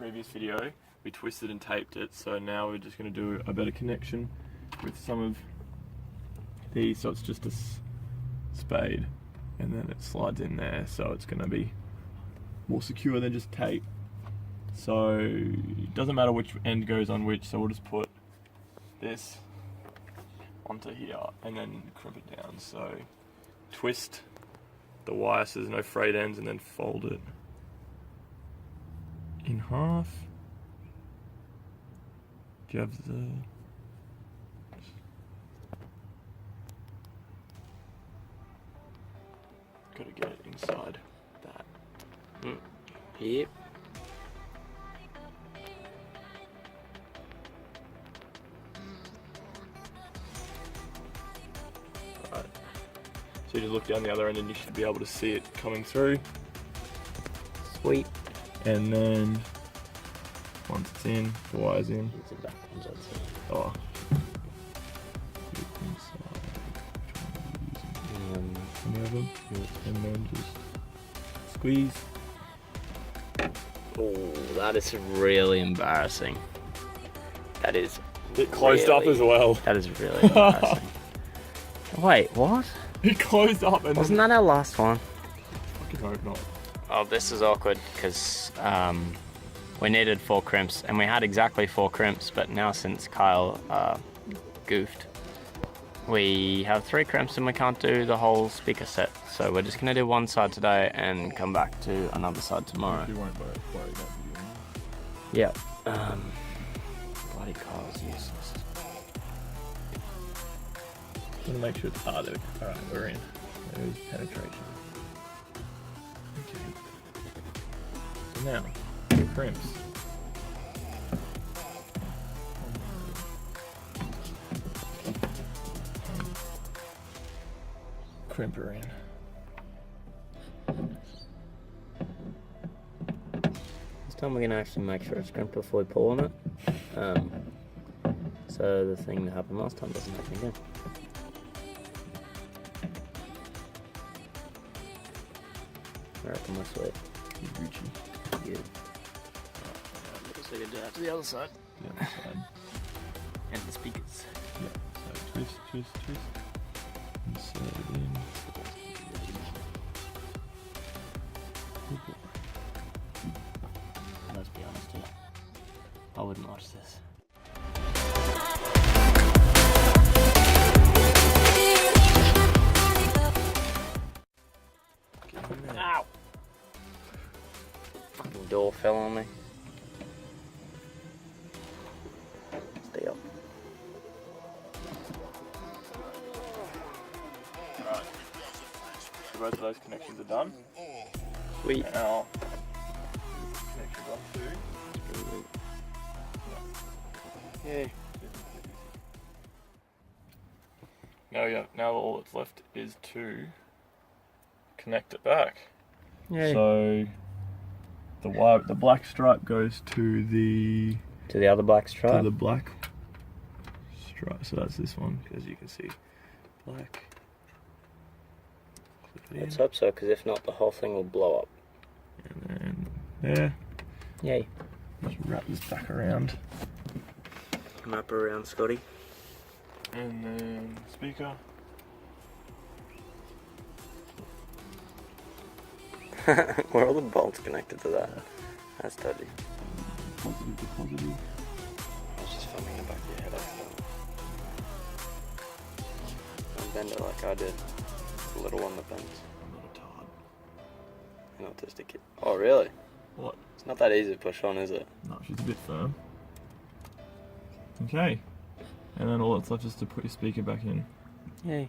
previous video, we twisted and taped it, so now we're just going to do a better connection with some of these. So it's just a spade, and then it slides in there, so it's going to be more secure than just tape. So it doesn't matter which end goes on which, so we'll just put this onto here and then crimp it down. So twist the wire so there's no frayed ends, and then fold it in half. Do you have the... Gotta get it inside that. Yep. Right. So you just look down the other end and you should be able to see it coming through. Sweet. And then once it's in, the wire's in. It's a back ones, I'd say. Oh. Any of them? And then just squeeze. Oh, that is really embarrassing. That is. It closed up as well. That is really embarrassing. Wait, what? It closed up and wasn't that our last one? I fucking hope not. Oh, this is awkward because we needed 4 crimps and we had exactly 4 crimps, but now since Kyle goofed, we have 3 crimps and we can't do the whole speaker set. So we're just gonna do one side today and come back to another side tomorrow. You won't worry about the Yeah. Bloody Kyle's useless. I'm gonna make sure it's harder. Alright, we're in. There's penetration. Okay. So now, the crimps. Crimper in. This time we're gonna actually make sure it's crimped before we pull on it. So the thing that happened last time doesn't happen again. I reckon we're sweet. Yeah. So we can do that to the other side. The other side. And the speakers. Yeah. So twist, twist, twist. Insert it in. Let's be honest here. I wouldn't watch this. Ow! Fucking door fell on me. Stay up. Right. So both of those connections are done. Sweet. Now, connections on two. Yeah. Now all that's left is to connect it back. Yeah. So the black stripe goes to the other black stripe. To the black stripe. So that's this one, as you can see, black. Let's hope so, because if not, the whole thing will blow up. And then there. Yay. Just wrap this back around. Wrap around, Scotty. And then speaker. Where are all the bolts connected to that? That's dodgy. Positive to positive. I was just filming the back of your head. Don't bend it like I did. It's the little one that bends. I'm not a tard. An autistic kid. Oh, really? What? It's not that easy to push on, is it? No, she's a bit firm. Okay. And then all that's left is to put your speaker back in. Yay.